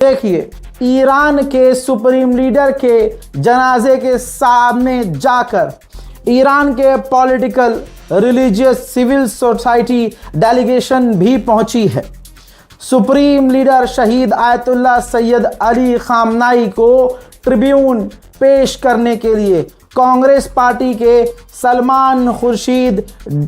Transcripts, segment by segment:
देखिए, ईरान के supreme leader के जनाजे के सामने जाकर ईरान के political, religious, civil society delegation भी पहुंची है। सुप्रीम लीडर शहीद आयतुल्लाह सैयद अली खामनाई को ट्रिब्यून पेश करने के लिए कांग्रेस पार्टी के सलमान खुर्शीद,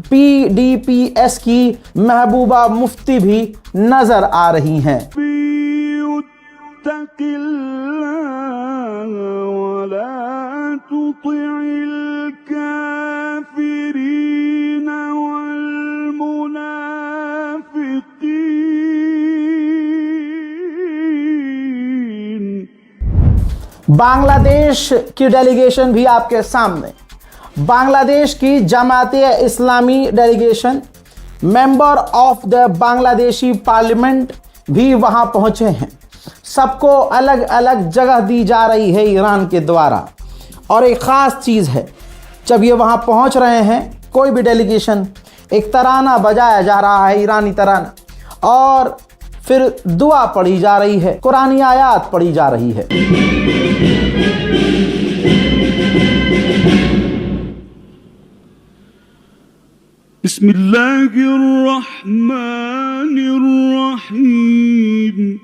PDPS की महबूबा मुफ्ती भी नजर आ रही हैं। बांग्लादेश की डेलीगेशन भी आपके सामने। बांग्लादेश की Jamaat-e-Islami delegation, member of the Bangladeshi parliament भी वहां पहुंचे हैं। सबको अलग अलग जगह दी जा रही है ईरान के द्वारा। और एक ख़ास चीज़ है, जब ये वहाँ पहुँच रहे हैं, कोई भी डेलीगेशन, एक तराना बजाया जा रहा है, ईरानी तराना, और फिर दुआ पढ़ी जा रही है, कुरानी आयात पढ़ी जा रही है। बिस्मिल्लाहिर्रहमानिर्रहीम।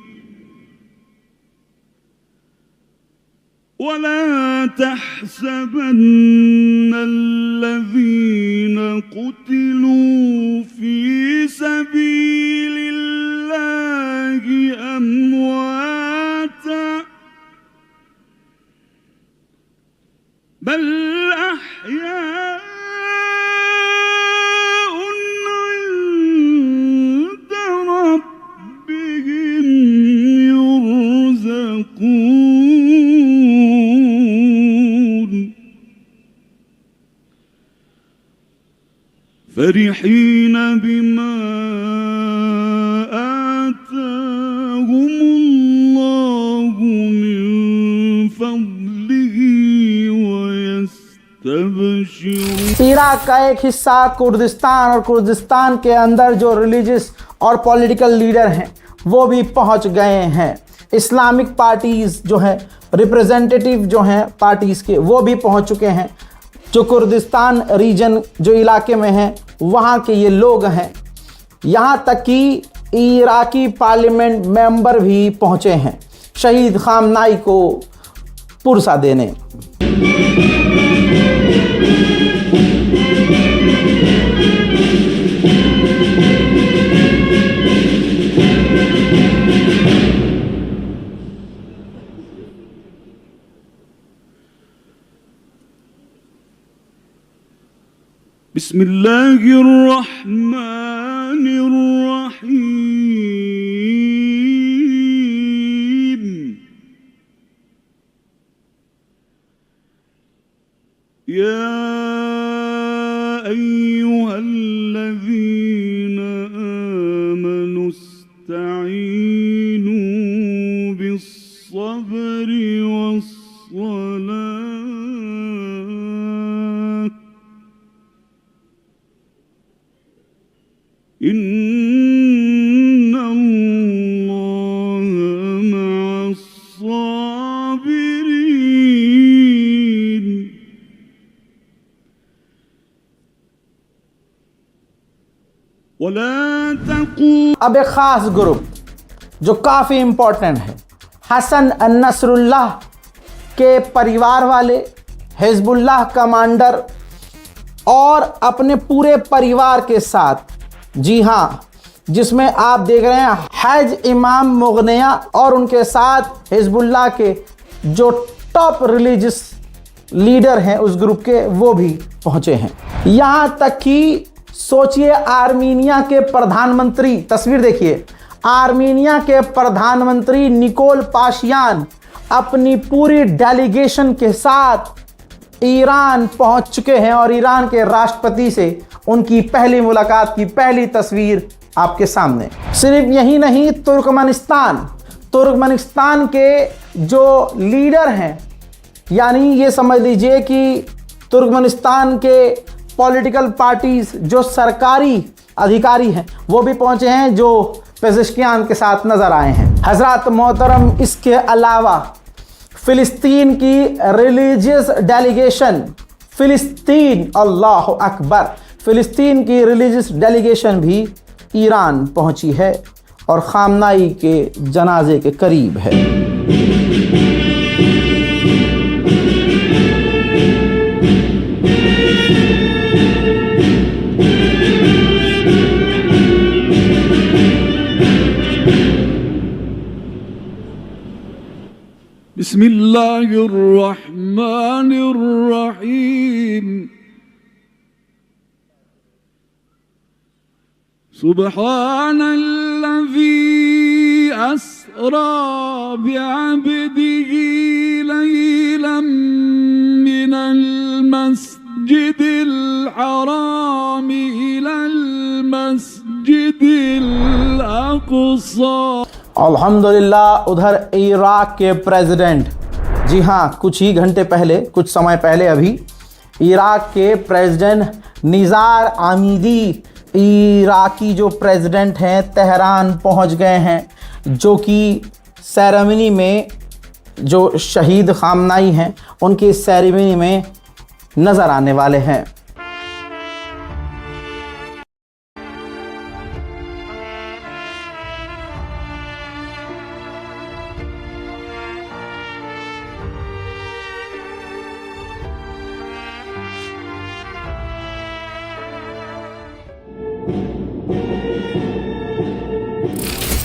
वला तहसबन्नल्लज़ीन क़ुतिलू फ़ी सबीलिल्लाहि अम्वाता बल अह्याउन इंद रब्बिहिम युरज़क़ून फरिहीन बिमा आताहुमुल्लाहु मिन फज़लिही वयस्तबशिरून। इराक का एक हिस्सा कुर्दिस्तान, और कुर्दिस्तान के अंदर जो रिलीजियस और पॉलिटिकल लीडर हैं वो भी पहुंच गए हैं। इस्लामिक पार्टीज़ जो हैं, रिप्रेजेंटेटिव जो हैं पार्टीज़ के, वो भी पहुंच चुके हैं। जो कुर्दिस्तान रीजन जो इलाके में हैं वहाँ के ये लोग हैं। यहाँ तक कि इराकी पार्लियामेंट मेंबर भी पहुँचे हैं शहीद खामनाई को पुरसा देने। बिस्मिल्लाहिर्रहमानिर्रहीम। या अय्युहल्लज़ीन आमनु इस्तईनू बिस्सब्रि वस्सलात इन्नल्लाहा मअस्साबिरीन। वला तक़ू। अब एक ख़ास ग्रुप जो काफ़ी इम्पोर्टेंट है, हसन नसरुल्लाह के परिवार वाले, हिज़्बुल्लाह कमांडर और अपने पूरे परिवार के साथ, जी हाँ, जिसमें आप देख रहे हैं हज इमाम मुगनिया और उनके साथ हिज़्बुल्लाह के जो टॉप रिलीजियस लीडर हैं उस ग्रुप के, वो भी पहुँचे हैं। यहाँ तक कि सोचिए, आर्मीनिया के प्रधानमंत्री, तस्वीर देखिए, आर्मीनिया के प्रधानमंत्री निकोल पाशियान अपनी पूरी डेलीगेशन के साथ ईरान पहुंच चुके हैं और ईरान के राष्ट्रपति से उनकी पहली मुलाकात की पहली तस्वीर आपके सामने। सिर्फ यही नहीं, तुर्कमेनिस्तान के जो लीडर हैं, यानी ये समझ लीजिए कि तुर्कमेनिस्तान के पॉलिटिकल पार्टीज जो सरकारी अधिकारी हैं वो भी पहुंचे हैं, जो पेज़ेश्कियान के साथ नज़र आए हैं। हज़रात मोहतरम, इसके अलावा फ़िलिस्तीन की रिलीजियस डेलीगेशन, फ़िलिस्तीन, अल्लाह अकबर, फ़िलिस्तीन की रिलीजियस डेलीगेशन भी ईरान पहुंची है और खामनाई के जनाजे के करीब है। बिस्मिल्लाहिर्रहमानिर्रहीम। सुब्हानल्लज़ी अस्रा बिअब्दिही लैलन मिनल मस्जिदिल हराम इलल मस्जिदिल अक़सा। अल्हम्दुलिल्लाह, उधर इराक के प्रेसिडेंट, जी हाँ, कुछ ही घंटे पहले, कुछ समय पहले अभी इराक के प्रेसिडेंट निज़ार आमिदी, इराकी जो प्रेसिडेंट हैं, तेहरान पहुंच गए हैं, जो कि सेरेमनी में जो शहीद खामनाई हैं उनकी सेरेमनी में नज़र आने वाले हैं।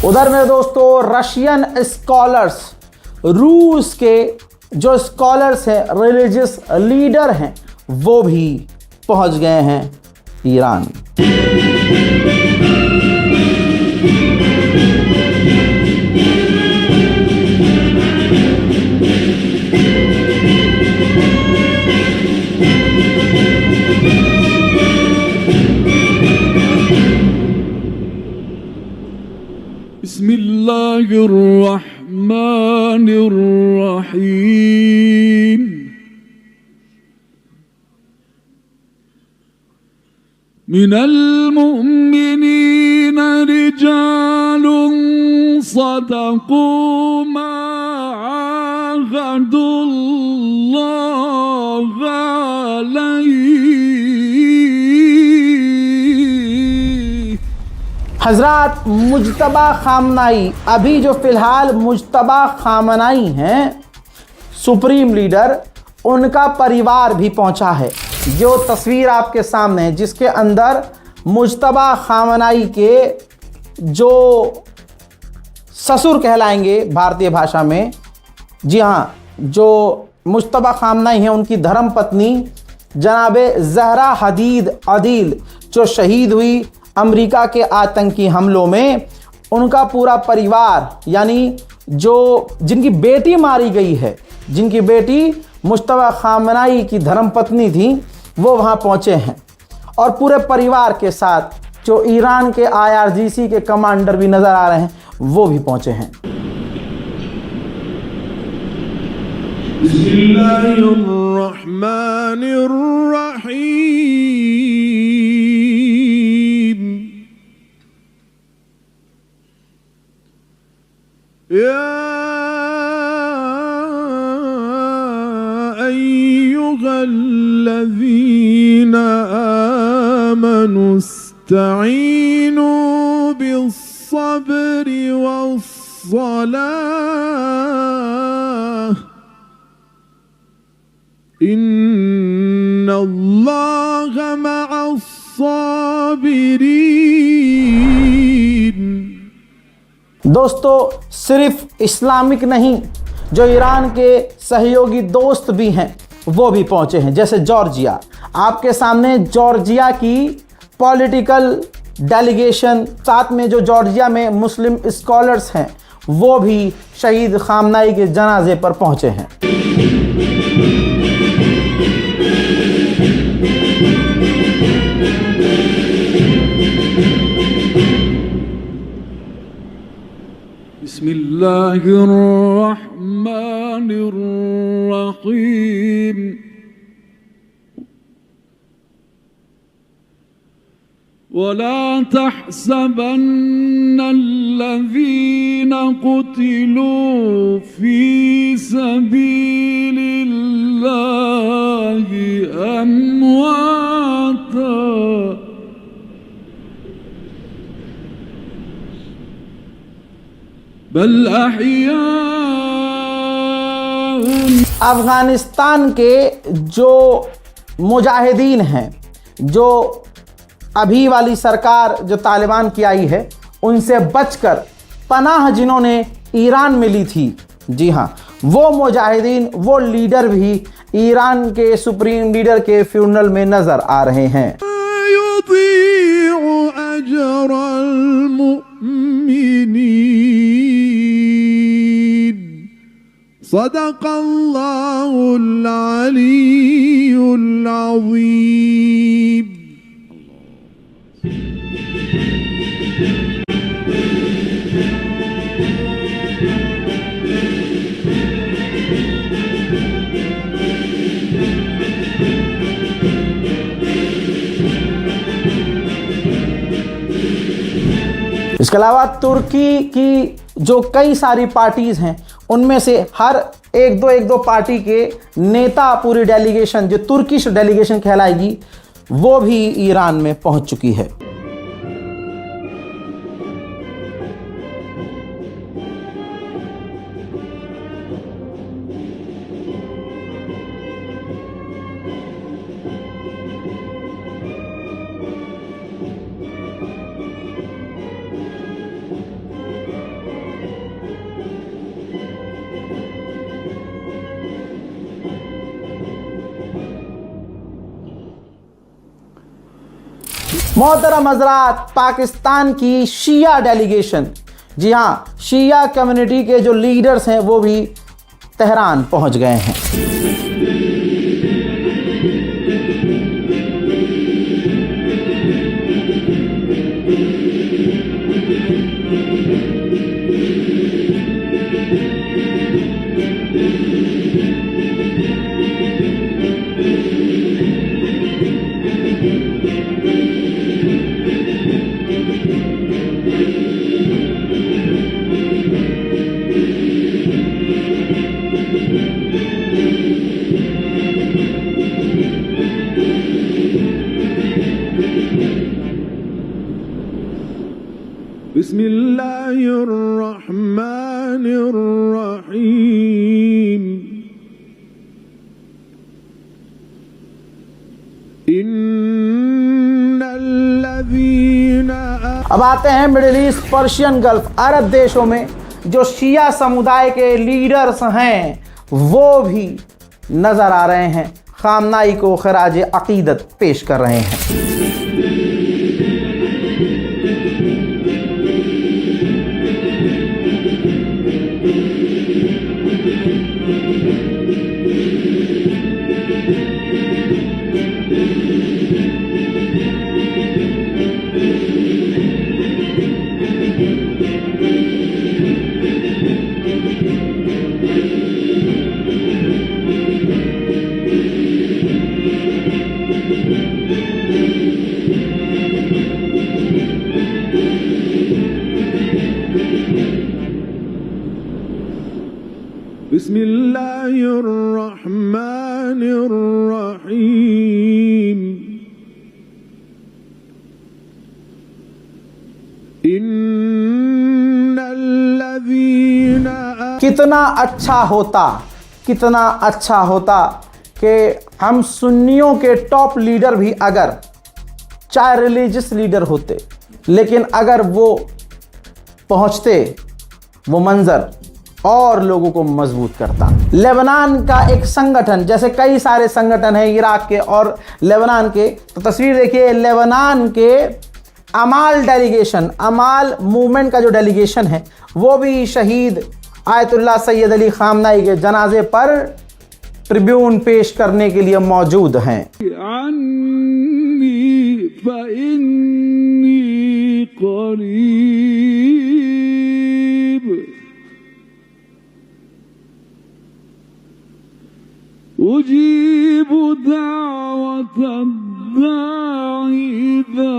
उधर में दोस्तों रशियन स्कॉलर्स, रूस के जो स्कॉलर्स हैं, रिलीजियस लीडर हैं, वो भी पहुंच गए हैं ईरान। बिस्मिल्लाहिर्रहमानिर्रहीम। मिनल मुमिनीना रिजालुन सदक़ू मा आहदुल्लाह अलैहि। हज़रात मुज्तबा खामनाई, अभी जो फ़िलहाल मुज्तबा खामनाई हैं सुप्रीम लीडर, उनका परिवार भी पहुंचा है। जो तस्वीर आपके सामने है जिसके अंदर मुज्तबा खामनाई के जो ससुर कहलाएंगे भारतीय भाषा में, जी हाँ, जो मुज्तबा खामनाई हैं उनकी धर्मपत्नी जनाबे ज़हरा हदीद अदील, जो शहीद हुई अमेरिका के आतंकी हमलों में, उनका पूरा परिवार, यानी जो जिनकी बेटी मारी गई है, जिनकी बेटी मुज्तबा खामनाई की धर्मपत्नी थी, वो वहाँ पहुँचे हैं और पूरे परिवार के साथ जो ईरान के IRGC के कमांडर भी नज़र आ रहे हैं, वो भी पहुँचे हैं। या अय्युहल्लज़ीना आमनु इस्तईनु बिस्सब्रि वस्सलाह इन्नल्लाहा मअस्साबिरीन। दोस्तों, सिर्फ इस्लामिक नहीं, जो ईरान के सहयोगी दोस्त भी हैं वो भी पहुंचे हैं, जैसे जॉर्जिया। आपके सामने जॉर्जिया की पॉलिटिकल डेलीगेशन, साथ में जो जॉर्जिया में मुस्लिम स्कॉलर्स हैं, वो भी शहीद खामनाई के जनाजे पर पहुंचे हैं। बिस्मिल्लाहिर्रहमानिर्रहीम। वला तहसबन्न अल्लज़ीन क़ुतिलू फ़ी सबीलिल्लाहि अम्वाता बल अहयाउन। अफगानिस्तान के जो मुजाहिदीन हैं, जो अभी वाली सरकार जो तालिबान की आई है, उनसे बचकर पनाह जिन्होंने ईरान में ली थी, जी हाँ, वो मुजाहिदीन, वो लीडर भी ईरान के सुप्रीम लीडर के फ्यूनरल में नजर आ रहे हैं। सदक़ल्लाहुल अलीयुल अज़ीम। इसके अलावा तुर्की की जो कई सारी पार्टीज हैं, उनमें से हर एक दो पार्टी के नेता, पूरी डेलीगेशन जो तुर्किश डेलीगेशन कहलाएगी, वो भी ईरान में पहुंच चुकी है। मोहतरम हज़रात, पाकिस्तान की शिया डेलीगेशन, जी हाँ, शिया कम्युनिटी के जो लीडर्स हैं वो भी तेहरान पहुंच गए हैं। बिस्मिल्लाहिर्रहमानिर्रहीम। अब आते हैं मिडिल ईस्ट, पर्शियन गल्फ, अरब देशों में जो शिया समुदाय के लीडर्स हैं वो भी नजर आ रहे हैं, खामनाई को खराज अकीदत पेश कर रहे हैं। बिस्मिल्लाहिर्रहमानिर्रहीम। इन्नल्लज़ीना, कितना अच्छा होता कि हम सुन्नियों के टॉप लीडर भी, अगर चाहे रिलीजियस लीडर होते, लेकिन अगर वो पहुंचते, वो मंजर और लोगों को मजबूत करता। लेबनान का एक संगठन, जैसे कई सारे संगठन हैं इराक के और लेबनान के, तो तस्वीर देखिए, लेबनान के अमाल डेलीगेशन, अमाल मूवमेंट का जो डेलीगेशन है वो भी शहीद आयतुल्लाह सैयद अली खामनाई के जनाजे पर ट्रिब्यून पेश करने के लिए मौजूद हैं। उजीबु दावत दाई इज़ा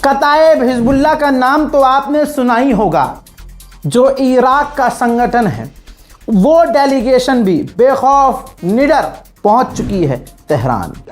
कताइब हिजबुल्लाह का नाम तो आपने सुना ही होगा, जो इराक का संगठन है। वो डेलीगेशन भी बेखौफ निडर पहुंच चुकी है तेहरान।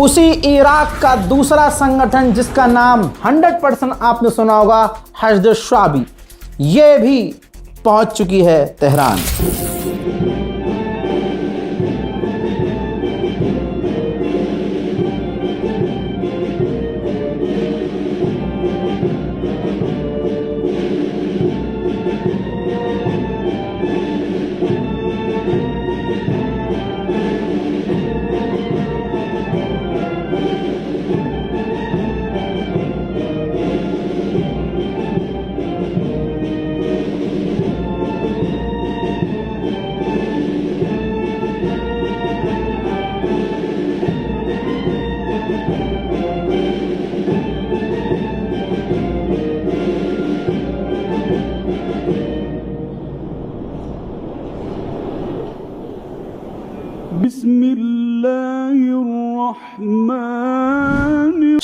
उसी इराक का दूसरा संगठन जिसका नाम 100% आपने सुना होगा, हशद शाबी, ये भी पहुंच चुकी है तेहरान।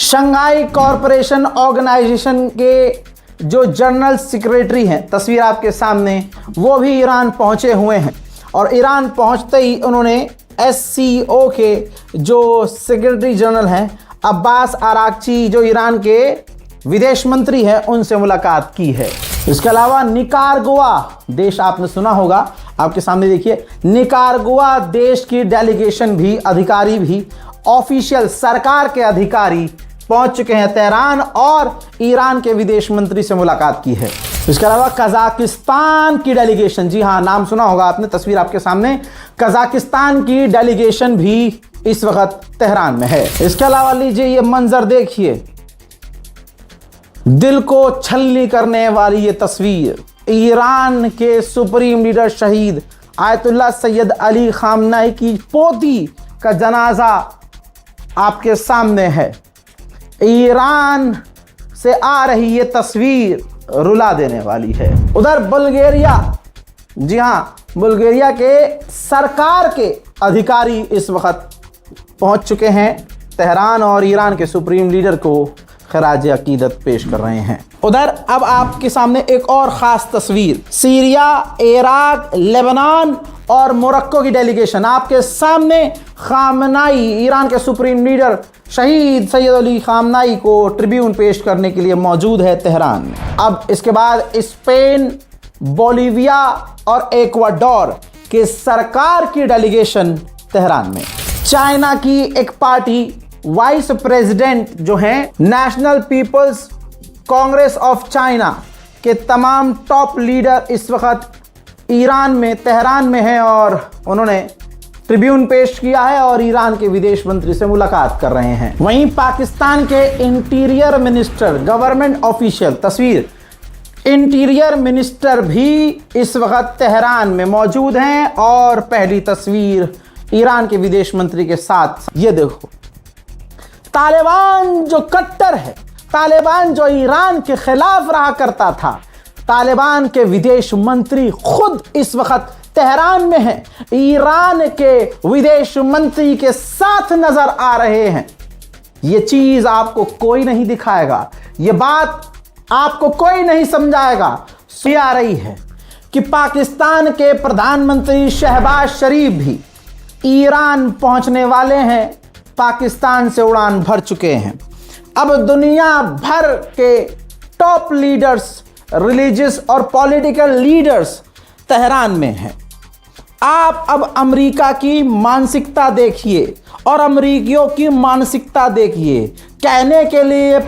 शंघाई कॉरपोरेशन ऑर्गेनाइजेशन के जो जनरल सेक्रेटरी हैं, तस्वीर आपके सामने, वो भी ईरान पहुंचे हुए हैं। और ईरान पहुंचते ही उन्होंने SCO के जो सेक्रेटरी जनरल हैं अब्बास आरागची, जो ईरान के विदेश मंत्री हैं, उनसे मुलाकात की है। इसके अलावा निकारागुआ देश आपने सुना होगा, आपके सामने देखिए, निकारागुआ देश की डेलीगेशन भी, अधिकारी भी, ऑफिशियल सरकार के अधिकारी पहुंच चुके हैं तेहरान और ईरान के विदेश मंत्री से मुलाकात की है। इसके अलावा कजाकिस्तान की डेलीगेशन, जी हाँ नाम सुना होगा आपने, तस्वीर आपके सामने, कजाकिस्तान की डेलीगेशन भी इस वक्त तेहरान में है। इसके अलावा लीजिए ये मंजर देखिए, दिल को छलनी करने वाली ये तस्वीर, ईरान के सुप्रीम लीडर शहीद आयतुल्लाह सैयद अली खामनाई की पोती का जनाजा आपके सामने है। ईरान से आ रही ये तस्वीर रुला देने वाली है। उधर बुल्गारिया, जी हाँ, बुल्गारिया के सरकार के अधिकारी इस वक्त पहुंच चुके हैं तेहरान और ईरान के सुप्रीम लीडर को खराज अकीदत पेश कर रहे हैं। उधर अब आपके सामने एक और ख़ास तस्वीर, सीरिया, इराक, लेबनान और मोरक्को की डेलीगेशन आपके सामने। खामनाई, ईरान के सुप्रीम लीडर शहीद सैयद अली खामनाई को ट्रिब्यून पेश करने के लिए मौजूद है तेहरान में। अब इसके बाद स्पेन, बोलीविया और एक्वाडोर के सरकार की डेलीगेशन तेहरान में। चाइना की एक पार्टी वाइस प्रेसिडेंट जो हैं national people's congress of China के तमाम टॉप लीडर इस वक्त ईरान में, तेहरान में हैं और उन्होंने ट्रिब्यून पेश किया है और ईरान के विदेश मंत्री से मुलाकात कर रहे हैं। वहीं पाकिस्तान के इंटीरियर मिनिस्टर, गवर्नमेंट ऑफिशियल, तस्वीर, इंटीरियर मिनिस्टर भी इस वक्त तेहरान में मौजूद हैं और पहली तस्वीर ईरान के विदेश मंत्री के साथ, ये देखो, तालिबान जो कट्टर है, तालिबान जो ईरान के खिलाफ रहा करता था, तालिबान के विदेश मंत्री खुद इस वक्त तेहरान में हैं, ईरान के विदेश मंत्री के साथ नजर आ रहे हैं। ये चीज आपको कोई नहीं दिखाएगा, ये बात आपको कोई नहीं समझाएगा। सुन आ रही है कि पाकिस्तान के प्रधानमंत्री शहबाज शरीफ भी ईरान पहुंचने वाले हैं, पाकिस्तान से उड़ान भर चुके हैं। अब दुनिया भर के टॉप लीडर्स, रिलीजियस और पॉलिटिकल लीडर्स तेहरान में हैं। आप अब अमेरिका की मानसिकता देखिए और अमेरिकियों की मानसिकता देखिए। कहने के लिए